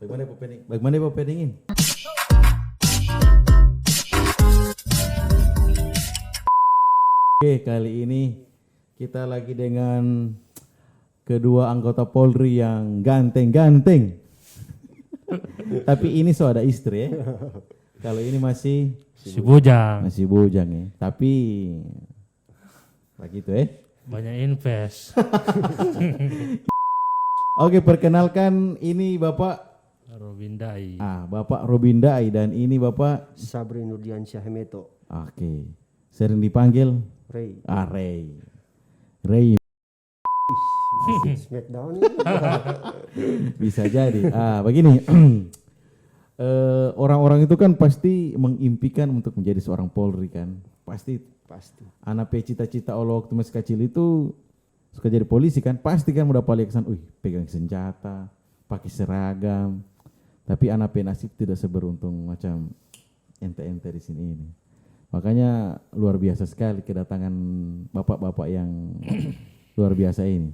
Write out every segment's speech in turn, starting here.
Bagaimana Bapak Peningin? Oke, kali ini kita lagi dengan kedua anggota Polri yang ganteng-ganteng. Tapi ini so ada istri ya. Kalau ini masih Si bujang. masih bujang ya. Tapi begitu ya. Banyak invest. Oke, perkenalkan ini Bapak Robin Dai. Bapak Robin Dai dan ini Bapak Sabri Nurdiansyah Meto. oke. Sering dipanggil Ray. Ray Smackdown. bisa jadi. Begini. Orang-orang itu kan pasti mengimpikan untuk menjadi seorang Polri kan. Pasti anak cita-cita Allah waktu masih kecil itu suka jadi polisi kan. Pasti kan udah paling kesan, pegang senjata, pakai seragam. Tapi anak nasib tidak seberuntung macam ente-ente di sini ini. Makanya luar biasa sekali kedatangan bapak-bapak yang luar biasa ini.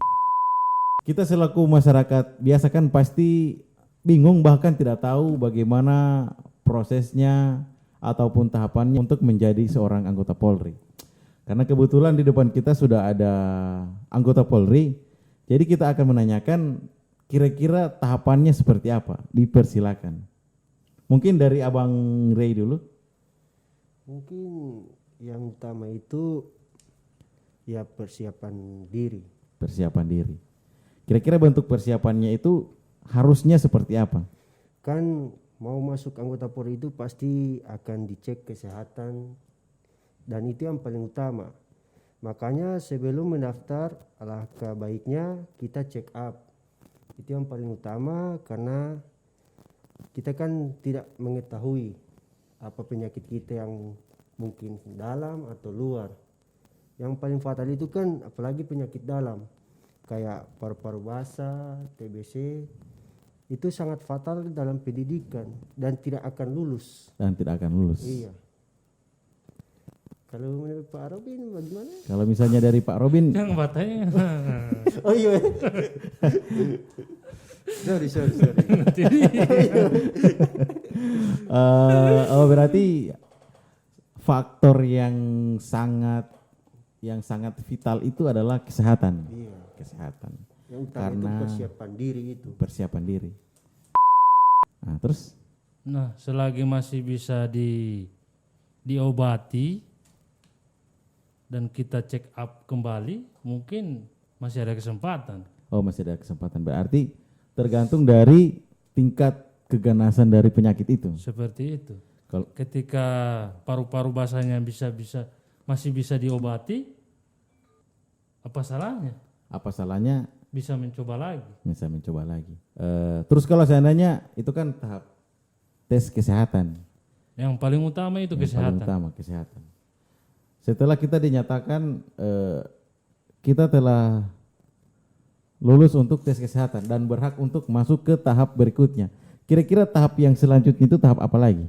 Kita selaku masyarakat biasa kan pasti bingung bahkan tidak tahu bagaimana prosesnya ataupun tahapannya untuk menjadi seorang anggota Polri. Karena kebetulan di depan kita sudah ada anggota Polri, jadi kita akan menanyakan kira-kira tahapannya seperti apa. Dipersilakan. Mungkin dari Abang Ray dulu. Mungkin yang utama itu ya persiapan diri. Persiapan diri. Kira-kira bentuk persiapannya itu harusnya seperti apa? Kan mau masuk anggota Polri itu pasti akan dicek kesehatan dan itu yang paling utama. Makanya sebelum mendaftar alangkah baiknya kita check up. Itu yang paling utama karena kita kan tidak mengetahui apa penyakit kita yang mungkin dalam atau luar. Yang paling fatal itu kan apalagi penyakit dalam kayak paru-paru basah, TBC itu sangat fatal dalam pendidikan dan tidak akan lulus. Iya. Kalau menurut Pak Robin bagaimana? Kalau misalnya dari Pak Robin, Yang batanya. Oh iya. sorry. Berarti faktor yang sangat vital itu adalah kesehatan. Iya. Kesehatan. Yang utama Karena itu persiapan diri itu. Persiapan diri. Nah, terus? Nah, selagi masih bisa diobati dan kita check up kembali, mungkin masih ada kesempatan. Oh, masih ada kesempatan. Berarti tergantung dari tingkat keganasan dari penyakit itu. Seperti itu. Kalau Ketika paru-paru basahnya masih bisa diobati, apa salahnya? apa salahnya Bisa mencoba lagi. bisa mencoba lagi. Terus kalau seandainya itu kan tahap tes kesehatan. Yang paling utama itu Yang kesehatan. paling utama kesehatan. Setelah kita dinyatakan kita telah lulus untuk tes kesehatan dan berhak untuk masuk ke tahap berikutnya. Kira-kira tahap yang selanjutnya itu tahap apa lagi?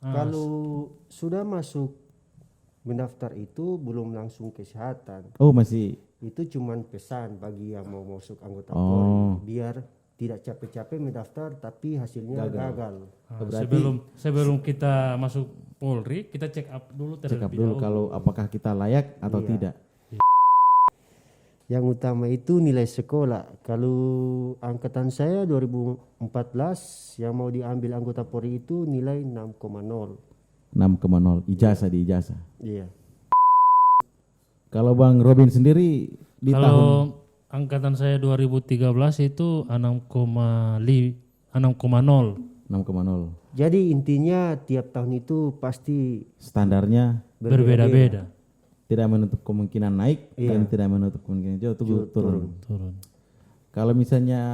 Kalau sudah masuk mendaftar itu belum langsung kesehatan. Oh, masih. Itu cuman pesan bagi yang mau masuk anggota Oh. Polri biar tidak capek-capek mendaftar tapi hasilnya gagal. Sebelum kita masuk Polri, kita check up dulu Check up terlebih dulu dahulu. kalau apakah kita layak atau Iya. tidak. Yang utama itu nilai sekolah. Kalau angkatan saya 2014 yang mau diambil anggota Polri itu nilai 6,0. 6,0 ijazah di ijazah. Iya. Kalau Bang Robin sendiri di tahun Kalau angkatan saya 2013 itu 6,0. 6,0 Jadi intinya tiap tahun itu pasti standarnya Berbeda-beda. tidak menutup kemungkinan naik dan tidak menutup kemungkinan jauh turun. Turun. Kalau misalnya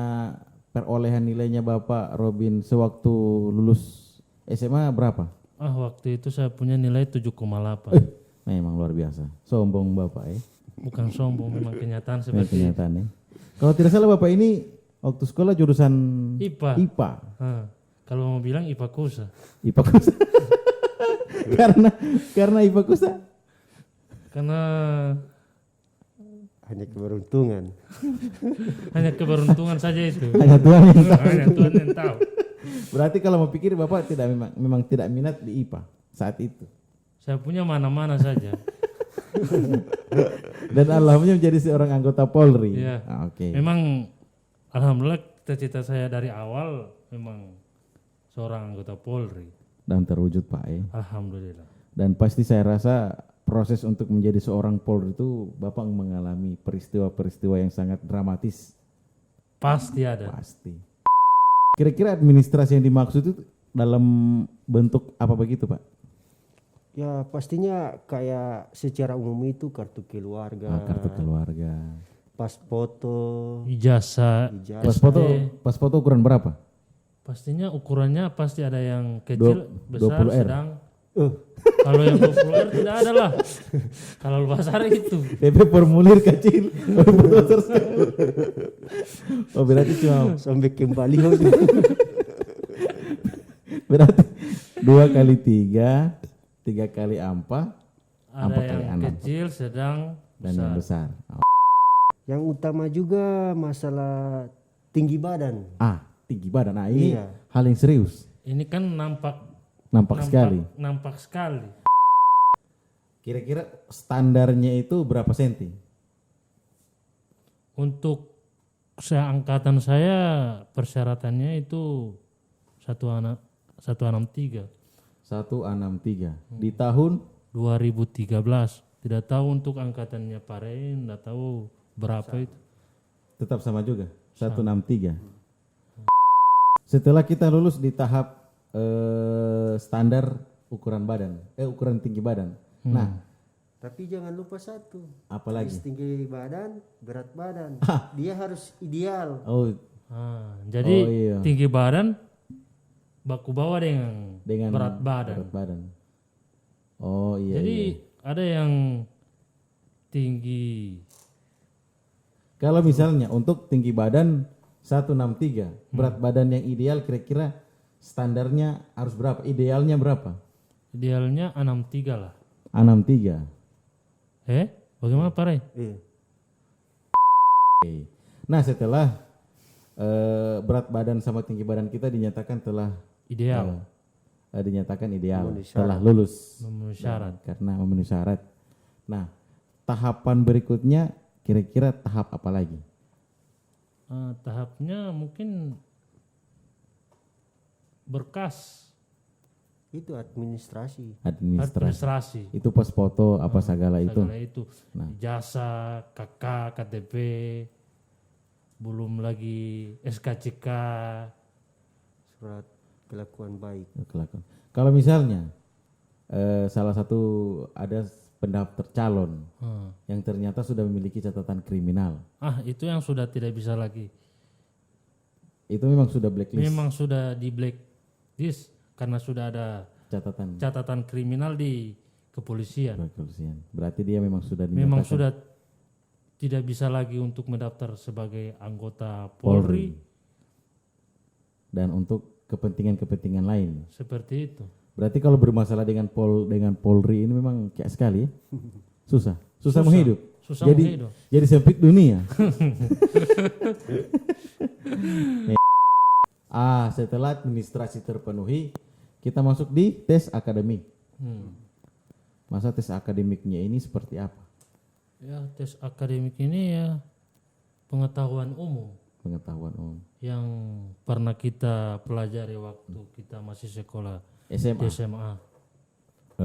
perolehan nilainya Bapak Robin sewaktu lulus SMA berapa? Waktu itu saya punya nilai 7,8. Memang luar biasa. Sombong Bapak ya. Bukan sombong, memang kenyataan Memang seperti itu. kenyataan ya. Kalau tidak salah Bapak ini waktu sekolah jurusan IPA. IPA. Kalau mau bilang IPA KUSA. IPA Kusa. karena IPA Kusa. Karena hanya keberuntungan. Hanya keberuntungan saja itu. Hanya Tuhan yang tahu. Hanya Tuhan yang tahu. Berarti kalau mau pikir Bapak tidak memang tidak minat di IPA saat itu. Saya punya mana-mana saja. Dan alhamdulillah menjadi seorang anggota Polri. Iya. Oke. Memang alhamdulillah cita-cita saya dari awal memang seorang anggota Polri. Dan terwujud Pak ya. Alhamdulillah. Dan pasti saya rasa proses untuk menjadi seorang Polri itu Bapak mengalami peristiwa-peristiwa yang sangat dramatis. Pasti ada. Pasti. Kira-kira administrasi yang dimaksud itu dalam bentuk apa begitu Pak? Ya pastinya kayak secara umum itu kartu keluarga, Kartu keluarga. pas foto, Ijazah. ijazah. Pas foto ukuran berapa? Pastinya ukurannya pasti ada yang kecil, besar, 20R. sedang. Kalau yang 20R tidak ada lah. Kalau besar itu. DP formulir kecil. Oh berarti cuma Sampai kembali berarti 2 kali 3, 3 kali 4, Ada 4 kali yang 6 kecil, sedang, dan yang besar. Yang utama juga masalah tinggi badan. Tinggi badan. Nah ini Iya. hal yang serius. Ini kan nampak Sekali. Nampak sekali. Kira-kira standarnya itu berapa senti? Untuk seangkatan saya persyaratannya itu 163 163. Di tahun 2013. Tidak tahu untuk angkatannya Pak Rey, tidak tahu berapa itu. tetap sama juga. 163. Setelah kita lulus di tahap standar ukuran badan, ukuran tinggi badan. Nah, Tapi jangan lupa satu, apalagi? habis tinggi badan, berat badan. Dia harus ideal. Oh, Jadi Oh, iya. tinggi badan baku bawa dengan berat badan. Berat badan. Oh iya. Jadi iya. ada yang tinggi. Kalau misalnya untuk tinggi badan 163, berat badan yang ideal kira-kira standarnya harus berapa? Idealnya berapa? Idealnya 63 lah. 63. Bagaimana Pak Rey? Iya. Nah setelah berat badan sama tinggi badan kita dinyatakan telah Ideal. dinyatakan ideal Memenuhi setelah lulus Memenuhi syarat. karena memenuhi syarat. Nah tahapan berikutnya kira-kira tahap apa lagi? Tahapnya mungkin berkas Itu administrasi. administrasi. Itu pas foto apa segala itu. Segala itu. Ijazah, KK, KTP, belum lagi SKCK. Surat kelakuan baik. Kelakuan. Kalau misalnya salah satu ada pendaftar calon yang ternyata sudah memiliki catatan kriminal, Itu yang sudah tidak bisa lagi. itu memang sudah blacklist Memang sudah di blacklist karena sudah ada catatan catatan kriminal di kepolisian. kepolisian. Berarti dia memang sudah Memang dinyatakan sudah tidak bisa lagi untuk mendaftar sebagai anggota Polri. Dan untuk kepentingan-kepentingan lain. Seperti itu. Berarti kalau bermasalah dengan Polri ini memang kayak sekali ya. Susah menghidup. Susah jadi menghidup. jadi sempit dunia. Setelah administrasi terpenuhi, kita masuk di tes akademik. Masa tes akademiknya ini seperti apa? Ya, tes akademik ini ya pengetahuan umum Pengetahuan umum. yang pernah kita pelajari waktu kita masih sekolah di SMA. SMA.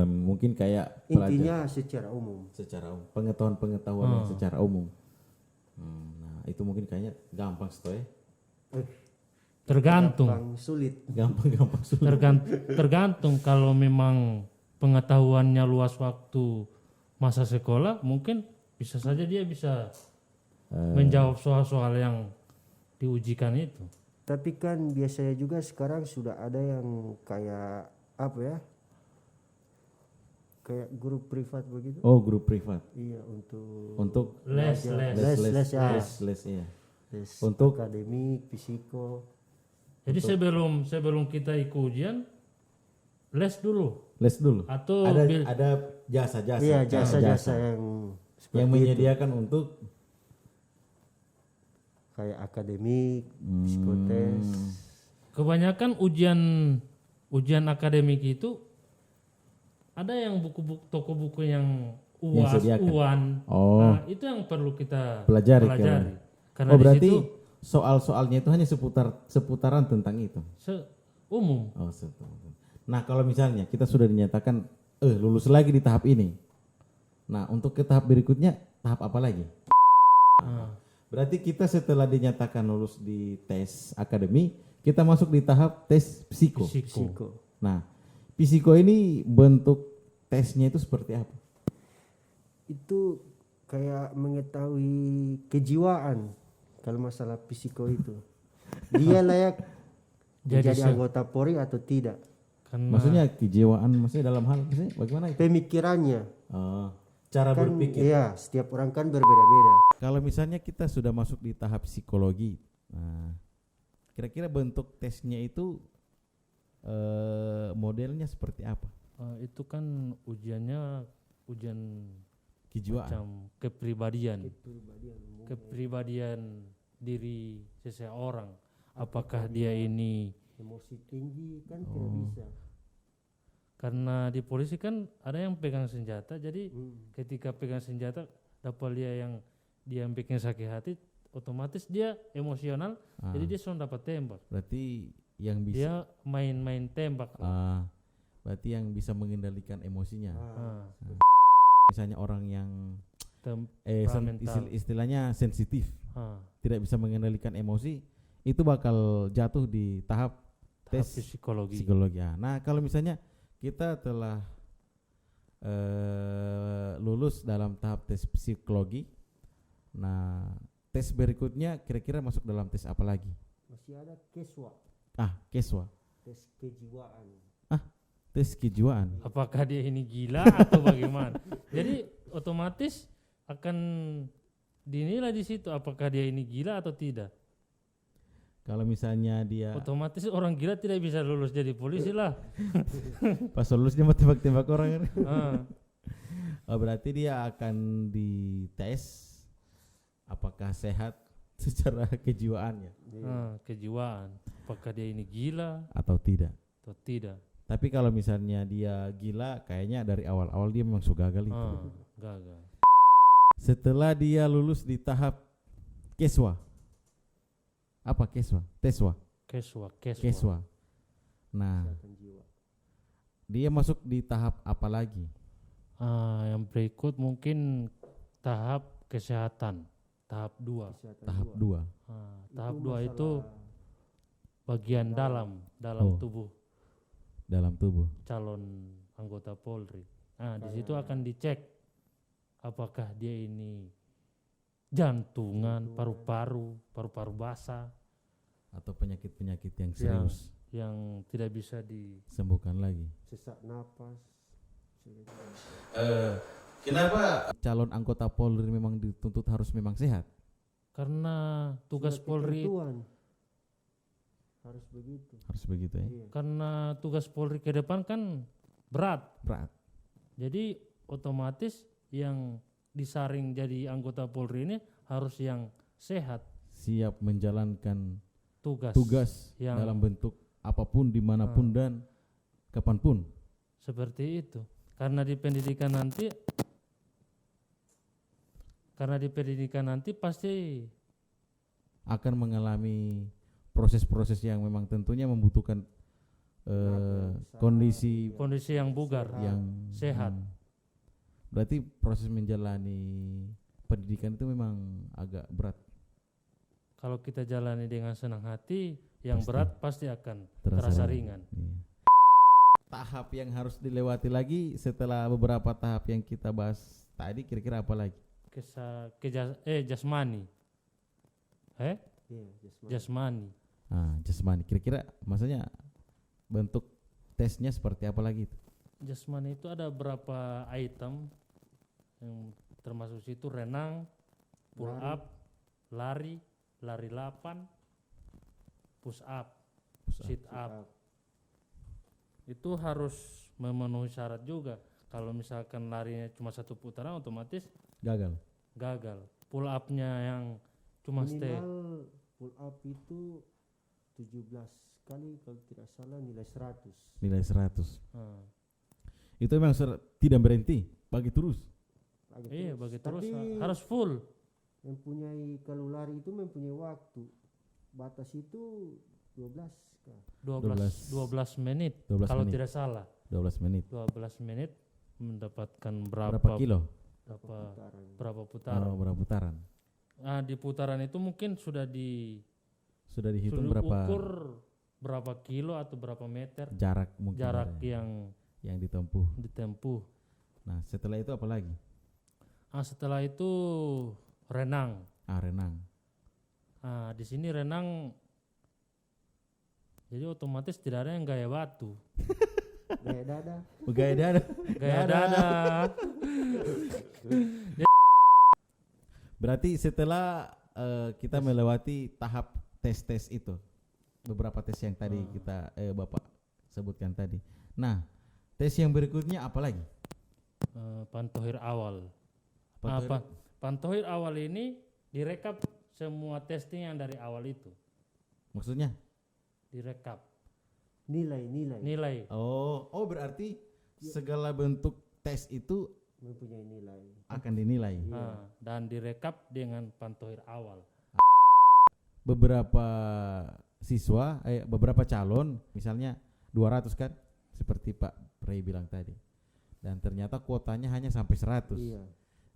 Mungkin kayak Intinya secara umum. secara umum, pengetahuan yang secara umum. Nah, itu mungkin kayaknya gampang ya. Tergantung. Gampang sulit. Gampang sulit. Tergantung kalau memang pengetahuannya luas waktu masa sekolah, mungkin bisa saja dia bisa menjawab soal-soal yang diujikan itu. Tapi kan biasanya juga sekarang sudah ada yang kayak apa ya? Kayak guru privat begitu. Oh, grup privat. Iya, Untuk Les ya. iya. Les Untuk akademik, fisiko. Jadi sebelum kita ikut ujian, les dulu les dulu. atau Ada jasa-jasa. Iya, jasa-jasa yang yang menyediakan untuk kayak akademik, psikotes. Kebanyakan ujian akademik itu ada yang buku-buku toko buku yang UAS, sediakan. UAN. Oh. Nah, itu yang perlu kita Pelajari. Karena Oh di berarti situ soal-soalnya itu hanya seputaran tentang itu. umum. Oh, nah kalau misalnya kita sudah dinyatakan lulus lagi di tahap ini. Nah untuk ke tahap berikutnya tahap apa lagi? Berarti kita setelah dinyatakan lulus di tes akademi, kita masuk di tahap tes psiko. Psiko. Nah psiko ini bentuk tesnya itu seperti apa? Itu kayak mengetahui kejiwaan kalau masalah psiko itu. Dia layak Jadi jadi anggota Polri atau tidak. Karena Maksudnya kejiwaan, maksudnya dalam hal maksudnya bagaimana itu? Pemikirannya. Cara Kan berpikir. iya, setiap orang kan berbeda-beda. Kalau misalnya kita sudah masuk di tahap psikologi, nah, kira-kira bentuk tesnya itu modelnya seperti apa? itu kan ujian Kejiwaan. macam kepribadian diri seseorang. Apakah dia ini Emosi tinggi kan tidak bisa. karena di polisi kan ada yang pegang senjata, jadi ketika pegang senjata dapat dia yang bikin sakit hati, otomatis dia emosional, jadi dia selalu dapat tembak. Berarti yang bisa Dia main-main tembak. berarti yang bisa mengendalikan emosinya. Misalnya orang yang Temperamental. istilahnya sensitif, Ah, tidak bisa mengendalikan emosi, itu bakal jatuh di tahap tahap tes psikologi. psikologi. Nah, kalau misalnya kita telah lulus dalam tahap tes psikologi, nah tes berikutnya kira-kira masuk dalam tes apa lagi? Masih ada keswa, Keswa. tes kejiwaan. Tes kejiwaan. Apakah dia ini gila atau bagaimana? Jadi otomatis akan dinilai di situ apakah dia ini gila atau tidak. Kalau misalnya dia Otomatis orang gila tidak bisa lulus jadi polisi lah. pas lulus dia mau tembak-tembak orang. Ah, Berarti dia akan dites apakah sehat secara kejiwaannya kejiwaan. Apakah dia ini gila atau tidak. atau tidak. Tapi kalau misalnya dia gila, kayaknya dari awal-awal dia memang sudah gagal itu. Gagal. Setelah dia lulus di tahap keswa. Apa keswa? Teswa. Keswa. Nah, Kesehatan jiwa. dia masuk di tahap apa lagi? Yang berikut mungkin tahap kesehatan, tahap 2. Kesehatan Tahap jiwa. 2. Tahap Itu 2 itu masalah bagian dalam Oh. tubuh Dalam tubuh. calon anggota Polri. Di situ akan dicek apakah dia ini jantungan, paru-paru basah Atau penyakit-penyakit yang serius. yang tidak bisa di Sembuhkan lagi. sesak napas. Kenapa calon anggota Polri memang dituntut harus memang sehat? karena tugas Sudah Polri ketentuan. Harus begitu. Harus begitu ya. Iya. karena tugas Polri ke depan kan berat. Berat. Jadi otomatis yang disaring jadi anggota Polri ini harus yang sehat Siap menjalankan tugas yang dalam bentuk apapun, dimanapun dan kapanpun. seperti itu. Karena di pendidikan nanti pasti Akan mengalami proses-proses yang memang tentunya membutuhkan kondisi kondisi yang bugar, yang sehat. Berarti proses menjalani pendidikan itu memang agak berat. Kalau kita jalani dengan senang hati, yang Pasti. berat pasti akan terasa ringan. Iya. Tahap yang harus dilewati lagi setelah beberapa tahap yang kita bahas tadi, kira-kira apa lagi? Jasmani. Iya, jasmani. Jasmani. Jasmani. Kira-kira maksudnya bentuk tesnya seperti apa lagi itu? Jasmani itu ada berapa item yang termasuk situ renang, pull up, lari 8, push up, sit up. Itu harus memenuhi syarat juga. Kalau misalkan larinya cuma 1 putaran otomatis Gagal. gagal. Pull up-nya yang Cuma stay. Minimal pull up itu 17 kali kalau tidak salah nilai 100. Nilai 100. Ah. Itu memang tidak berhenti, bagi terus. Iya, bagi terus Tapi harus full. mempunyai kalau lari itu mempunyai waktu. Batas itu 12 kah? 12 menit 12 kalau menit. tidak salah. 12 menit. 12 menit mendapatkan Berapa kilo? Putaran. berapa putaran. Oh, berapa putaran? Nah, di putaran itu mungkin sudah Sudah dihitung sudah berapa ukur berapa kilo atau berapa meter jarak mungkin jarak ada yang ditempuh. ditempuh. Nah, setelah itu apa lagi? Nah, setelah itu renang. Renang. Nah, di sini renang jadi otomatis tidak ada yang gaya batu. Gaya dada. Gaya dada. Gaya dada. Berarti setelah kita melewati tahap tes-tes itu, beberapa tes yang tadi kita Bapak sebutkan tadi. Nah, tes yang berikutnya apa lagi? Pantohir awal. Pantohir- Pantohir awal ini direkap semua testing yang dari awal itu. Maksudnya? Direkap. Nilai Oh, berarti segala bentuk tes itu mempunyai nilai. akan dinilai. Dan direkap dengan pantohir awal. Beberapa siswa, beberapa calon, misalnya 200 kan, seperti Pak Prey bilang tadi. Dan ternyata kuotanya hanya sampai 100. Iya.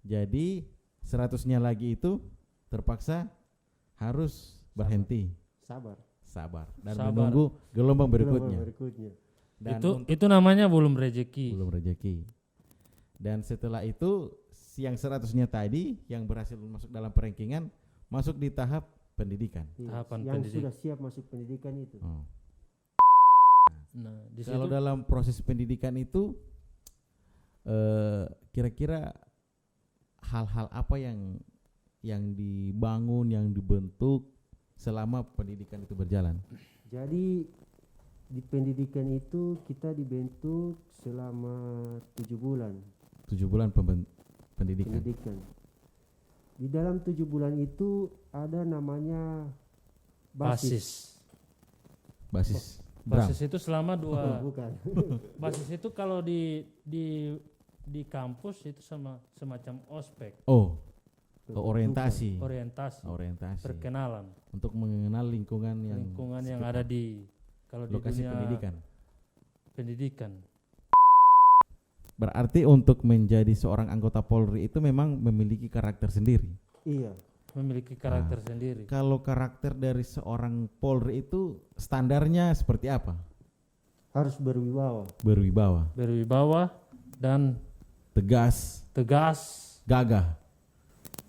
Jadi 100-nya lagi itu terpaksa harus berhenti, Sabar. dan Sabar. menunggu gelombang berikutnya. Dan Itu namanya belum rezeki. belum rezeki. Dan setelah itu yang 100-nya tadi yang berhasil masuk dalam perankingan masuk di tahap pendidikan. Iya. Tahapan Yang pendidik. sudah siap masuk pendidikan itu. Oh. Nah, di Kalau situ dalam proses pendidikan itu kira-kira hal-hal apa yang dibangun, yang dibentuk selama pendidikan itu berjalan? Jadi di pendidikan itu kita dibentuk selama 7 bulan 7 bulan pendidikan. Di dalam 7 bulan itu ada namanya basis. basis. Bram. Basis itu selama dua. Bukan. Basis itu kalau di kampus itu sama semacam ospek, Oh, orientasi. orientasi, perkenalan, Untuk mengenal lingkungan yang ada di kalau di lokasi dunia pendidikan. Berarti untuk menjadi seorang anggota Polri itu memang memiliki karakter sendiri. Iya. Memiliki karakter sendiri. Kalau karakter dari seorang Polri itu standarnya seperti apa? Harus berwibawa. Berwibawa dan Tegas, gagah,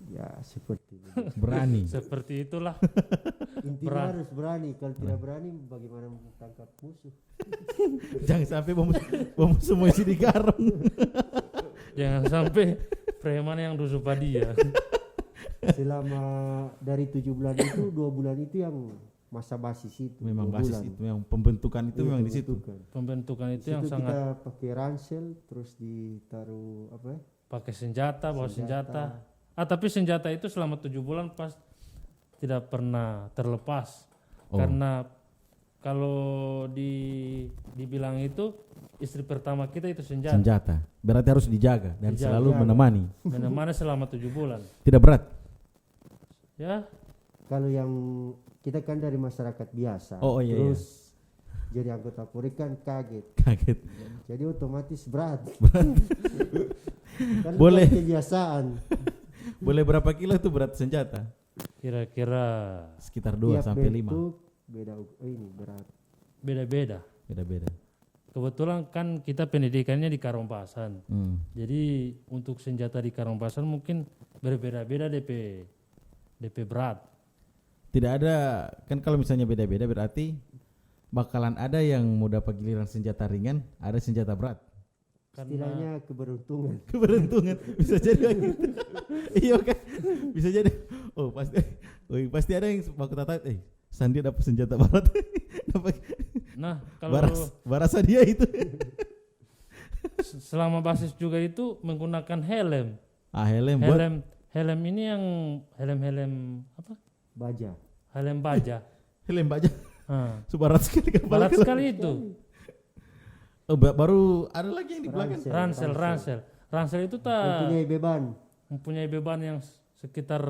Ya seperti itu. berani. seperti itulah. Intinya harus berani. Kalau tidak berani bagaimana menangkap musuh? Jangan sampai bom semua isi di karung. Jangan sampai preman yang dusuh dia. Selama dari 7 bulan itu 2 bulan itu yang masa basis itu. Memang 2 basis bulan. itu, memang pembentukan itu Iya, memang di situ. pembentukan. Pembentukan itu Di yang situ sangat kita pakai ransel terus ditaruh apa ya? pakai senjata, bawa senjata. Tapi senjata itu selama 7 bulan pas tidak pernah terlepas. Oh. Karena kalau dibilang itu istri pertama kita itu Senjata. Berarti harus dijaga dan Dijaga. selalu menemani. Menemani selama 7 bulan. Tidak berat. Ya, Kalau yang kita kan dari masyarakat biasa. Oh, iya, terus jadi anggota Polri kan kaget. Kaget. Jadi otomatis berat. Kan Boleh. bukan kebiasaan. Boleh berapa kilo itu berat senjata? kira-kira Sekitar 2 Tiap sampai 5. bentuk beda ini berat. beda-beda. Beda-beda. Kebetulan kan kita pendidikannya di Karompasan. Jadi untuk senjata di Karompasan mungkin berbeda-beda DP berat. Tidak ada, kan kalau misalnya beda-beda berarti bakalan ada yang mau dapat giliran senjata ringan, ada senjata berat. Istilahnya keberuntungan. Keberuntungan bisa jadi gitu. Iya kan? Bisa jadi. Pasti ada yang waktu tata Sandi dapat senjata berat. Dapat Nah, kalau barasa dia itu. selama basis juga itu menggunakan helm. Helm buat Helm ini yang helm apa? baja. helm baja. Helm baja. Ah, Sebarat sekali kepala. berat sekali itu. Oh, baru ada lagi yang di belakang. Ransel itu tak Mempunyai beban. mempunyai beban yang sekitar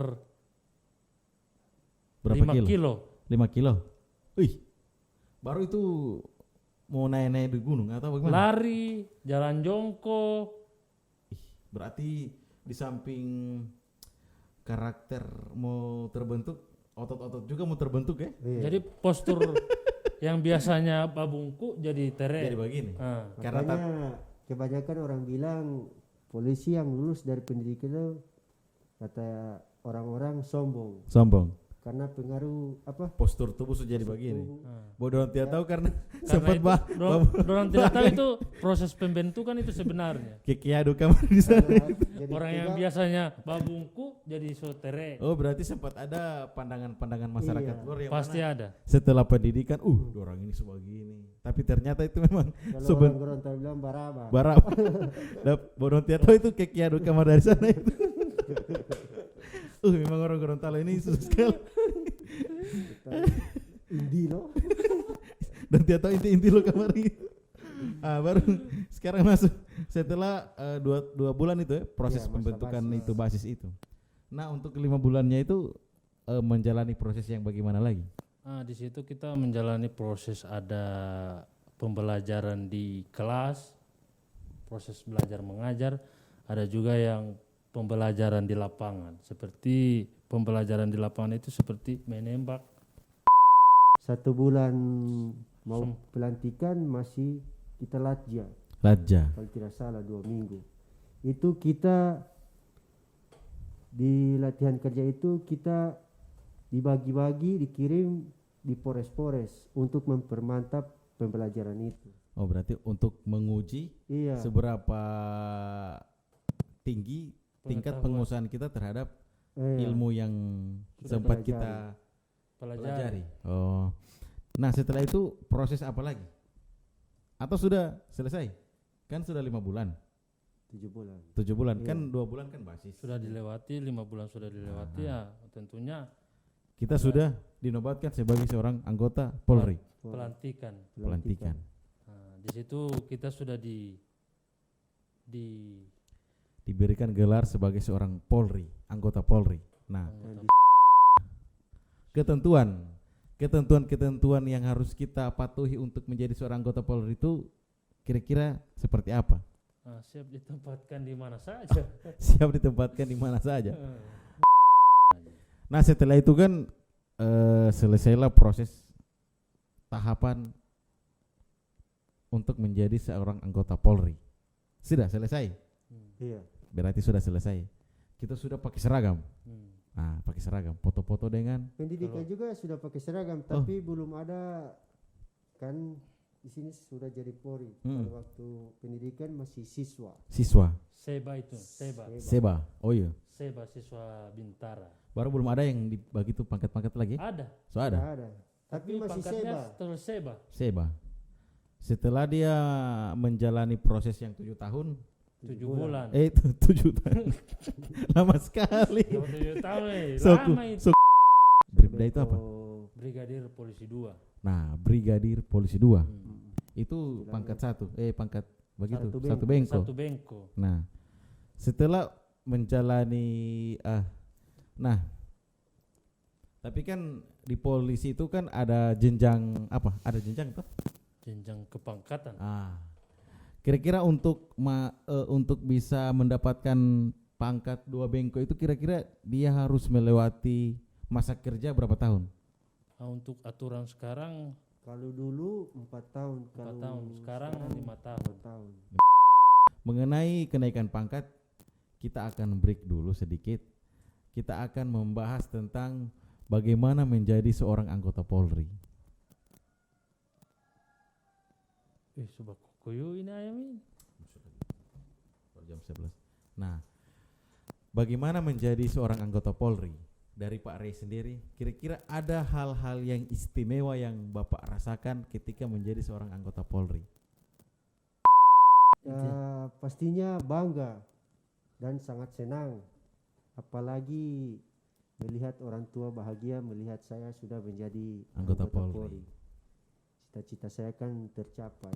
Berapa 5 kilo. 5 kilo. Wih. Baru itu mau naik-naik di gunung atau bagaimana? Lari, jalan jongkok. Ih, berarti di samping karakter mau terbentuk, otot-otot juga mau terbentuk ya? Iya. Jadi postur yang biasanya babungku jadi tere. Jadi begini. Ah, Karena Makanya kebanyakan orang bilang polisi yang lulus dari pendidikan itu kata orang-orang sombong sombong. karena pengaruh apa? Postur tubuh sudah jadi begini. ah. Bodoh tidak tahu karena Karena sempat itu, dorang tidak tahu itu proses pembentukan itu sebenarnya. kekiadu kamar di sana. Jadi Orang yang juga biasanya babungku jadi sotere. Oh, berarti sempat ada pandangan-pandangan masyarakat Iya. luar yang Pasti mana ada. setelah pendidikan, orang ini sebegini. Tapi ternyata itu memang kalau seben orang Gorontalo bilang baraba. barab. Bodoh tidak tahu itu kekiadu kamar dari sana itu. Memang orang Gorontalo ini susah sekali. Indi loh. Dan tidak tahu inti-inti lo kamar itu. Baru sekarang masuk setelah dua bulan itu ya proses Iya, masa pembentukan basis. itu basis itu. Nah untuk 5 bulannya itu menjalani proses yang bagaimana lagi? Di situ kita menjalani proses ada pembelajaran di kelas, proses belajar mengajar, ada juga yang pembelajaran di lapangan. Seperti pembelajaran di lapangan itu seperti menembak. 1 bulan mau pelantikan masih kita latja. Lajja. Kalau tidak salah 2 minggu. Itu kita di latihan kerja itu kita dibagi-bagi, dikirim di pores-pores untuk mempermantap pembelajaran itu. Oh berarti untuk menguji Iya. seberapa tinggi tingkat Pengetahuan. penguasaan kita terhadap Iya. ilmu yang Sudah sempat pelajari. kita Pelajari. pelajari. Oh. Nah setelah itu proses apa lagi? Atau sudah selesai? Kan sudah 5 bulan, 7 bulan. 7 bulan, Iya. kan 2 bulan kan basis. Sudah dilewati, 5 bulan sudah dilewati ya tentunya Kita sudah dinobatkan sebagai seorang anggota Polri. pelantikan. Pelantikan. Di situ kita sudah Diberikan gelar sebagai seorang Polri, anggota Polri. Nah, ketentuan yang harus kita patuhi untuk menjadi seorang anggota Polri itu kira-kira seperti apa? siap ditempatkan di mana saja. Siap ditempatkan di mana saja. Nah setelah itu kan selesailah proses tahapan untuk menjadi seorang anggota Polri. Sudah selesai. Iya. Berarti sudah selesai. Kita sudah pakai seragam. Nah, pakai seragam, foto-foto dengan Pendidikan juga sudah pakai seragam, tapi belum ada kan di sini sudah jadi Polri. Kalau waktu pendidikan masih siswa. siswa. Seba itu, Seba. Seba. Oh iya. Seba siswa Bintara. Baru belum ada yang dibagi tuh pangkat-pangkat lagi. Ada. So ada. Tidak ada. Tapi masih pangkatnya Seba. terus Seba. Seba. Setelah dia menjalani proses yang 7 tahun, 7 bulan. 7 tahun. Lama sekali. 7 tahun Soku, lama itu. Bribda itu apa? Brigadir Polisi 2. Nah, Brigadir Polisi 2. Itu pangkat 1. Pangkat begitu. Satu Satu bengko. Satu bengko. Nah, setelah menjalani nah, tapi kan di polisi itu kan ada jenjang apa? Ada jenjang tuh? Jenjang kepangkatan. Kira-kira untuk untuk bisa mendapatkan pangkat 2 bengko itu kira-kira dia harus melewati masa kerja berapa tahun? Untuk aturan sekarang Kalau dulu 4 tahun. 4 tahun. Sekarang 5 tahun. 4 tahun. Mengenai kenaikan pangkat, kita akan break dulu sedikit. Kita akan membahas tentang bagaimana menjadi seorang anggota Polri. Coba kuyu ini ayam ini. Jam 11. Nah, bagaimana menjadi seorang anggota Polri? Dari Pak Rey sendiri, kira-kira ada hal-hal yang istimewa yang Bapak rasakan ketika menjadi seorang anggota Polri? Ya, pastinya bangga dan sangat senang. Apalagi melihat orang tua bahagia melihat saya sudah menjadi Anggota Polri. Cita-cita saya kan tercapai.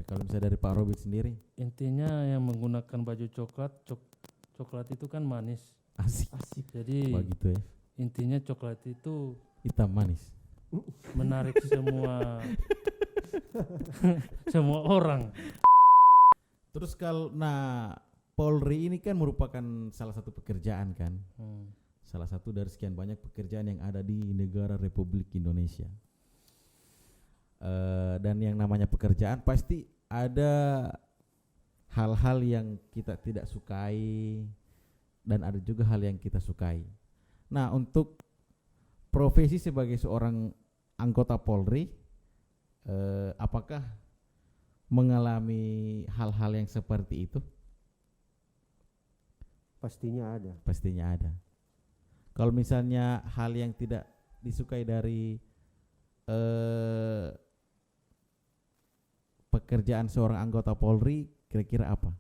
Kalau misalnya dari Pak Robin sendiri, Intinya yang menggunakan baju coklat itu kan manis. asik. Jadi Begitu ya. intinya coklat itu Hitam manis. menarik semua semua orang. Terus kalau Polri ini kan merupakan salah satu pekerjaan kan, salah satu dari sekian banyak pekerjaan yang ada di negara Republik Indonesia. Dan yang namanya pekerjaan pasti ada hal-hal yang kita tidak sukai dan ada juga hal yang kita sukai. Nah, untuk profesi sebagai seorang anggota Polri, apakah mengalami hal-hal yang seperti itu? Pastinya ada. Pastinya ada. Kalau misalnya hal yang tidak disukai dari pekerjaan seorang anggota Polri, kira-kira apa?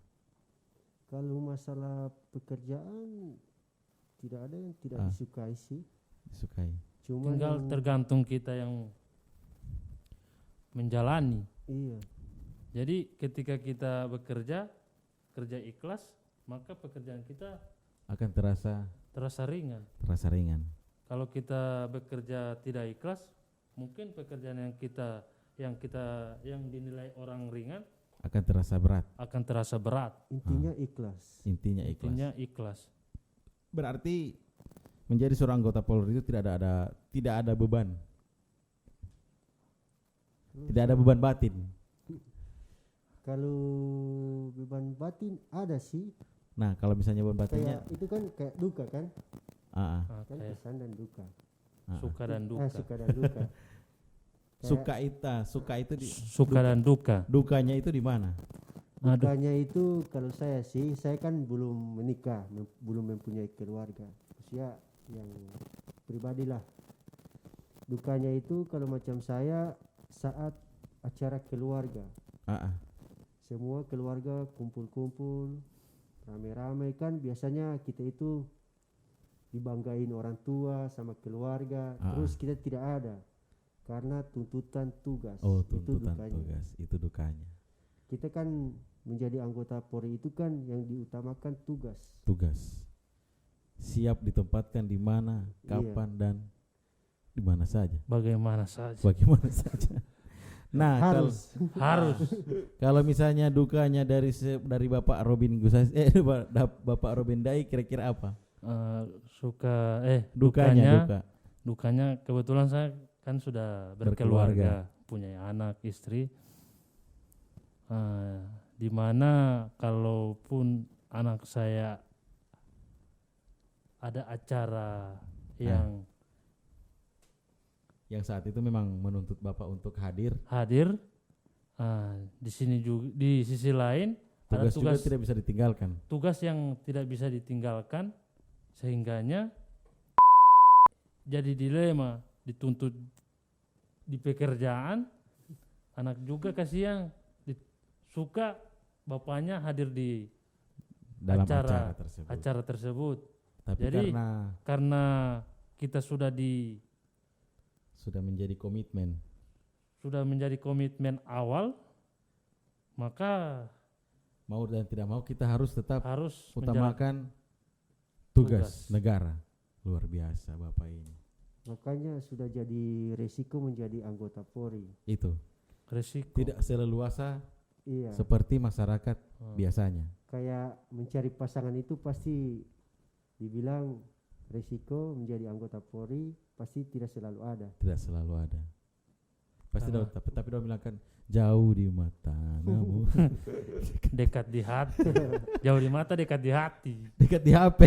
Kalau masalah pekerjaan tidak ada yang tidak disukai sih. Disukai. Cuma Tinggal yang- tergantung kita yang menjalani. iya, Jadi ketika kita bekerja, kerja ikhlas, maka pekerjaan kita Akan terasa ringan. ringan. Kalau kita bekerja tidak ikhlas, mungkin pekerjaan yang dinilai orang ringan Akan terasa berat. akan terasa berat. intinya ikhlas. Intinya ikhlas. Intinya ikhlas. Berarti menjadi seorang anggota Polri itu tidak ada beban. Tidak ada beban batin. Kalau beban batin ada sih. Nah, kalau misalnya beban batinnya Kayak itu kan kayak duka kan? ah, ah, Kan Kayak kesan dan duka. ah, ah. suka dan duka. Suka dan duka. Suka itu di Suka dan duka. dukanya itu di mana? Aduh. Dukanya itu kalau saya sih, saya kan belum menikah, belum mempunyai keluarga. Usia yang pribadilah. Dukanya itu kalau macam saya saat acara keluarga. Ah, ah. Semua keluarga kumpul-kumpul, rame-rame kan biasanya kita itu dibanggain orang tua sama keluarga, terus kita tidak ada karena tuntutan tugas. Oh, Itu tuntutan dukanya. tugas, itu dukanya. Kita kan menjadi anggota Polri itu kan yang diutamakan tugas. Tugas. Siap ditempatkan di mana, kapan dan di mana saja. Bagaimana saja. Bagaimana saja. Nah, Harus. kalau misalnya dukanya dari Bapak Robin Gusas Bapak Robin Dai kira-kira apa? Dukanya kebetulan saya kan sudah berkeluarga, punya anak, istri. Di mana kalaupun anak saya ada acara yang saat itu memang menuntut Bapak untuk hadir, di sini juga di sisi lain ada tugas juga tidak bisa ditinggalkan. tugas yang tidak bisa ditinggalkan, sehingganya jadi dilema, dituntut di pekerjaan, anak juga kasihan, suka bapaknya hadir di Dalam acara tersebut. Tapi Jadi karena kita sudah menjadi komitmen awal, maka mau dan tidak mau kita harus tetap harus utamakan tugas negara. Luar biasa Bapak ini. Makanya sudah jadi resiko menjadi anggota Polri. Itu resiko. tidak seleluasa Iya. seperti masyarakat biasanya. Kayak mencari pasangan itu pasti dibilang resiko menjadi anggota Polri pasti tidak selalu ada. Tidak selalu ada. Pasti tapi dia bilang kan jauh di mata namun Dekat di hati. Jauh di mata, dekat di hati. dekat di HP.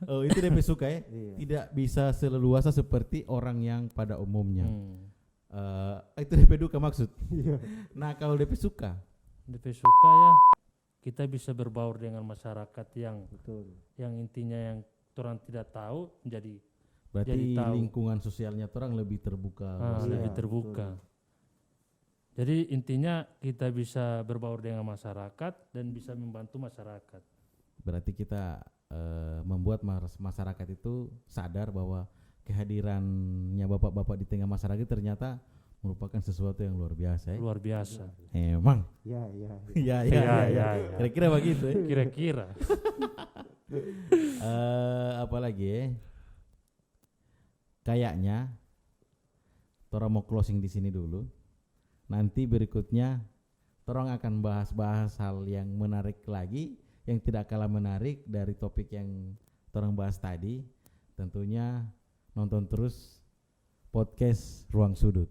Oh, itu DP suka ya. Iya. Tidak bisa seleluasa seperti orang yang pada umumnya. Itu DP duka maksud. Nah, kalau DP suka DP suka ya, kita bisa berbaur dengan masyarakat yang Betul. yang intinya yang orang tidak tahu jadi berarti tahu. lingkungan sosialnya orang lebih terbuka. lebih Iya, terbuka. Jadi intinya kita bisa berbaur dengan masyarakat dan bisa membantu masyarakat. Berarti kita membuat masyarakat itu sadar bahwa kehadirannya bapak-bapak di tengah masyarakat ternyata merupakan sesuatu yang luar biasa. Luar biasa. Emang. Ya. Ya. Kira-kira begitu. Kira-kira. Apalagi ya? Kayaknya Tora mau closing di sini dulu. Nanti berikutnya Torang akan bahas-bahas hal yang menarik lagi, yang tidak kalah menarik dari topik yang Torang bahas tadi. Tentunya nonton terus podcast Ruang Sudut.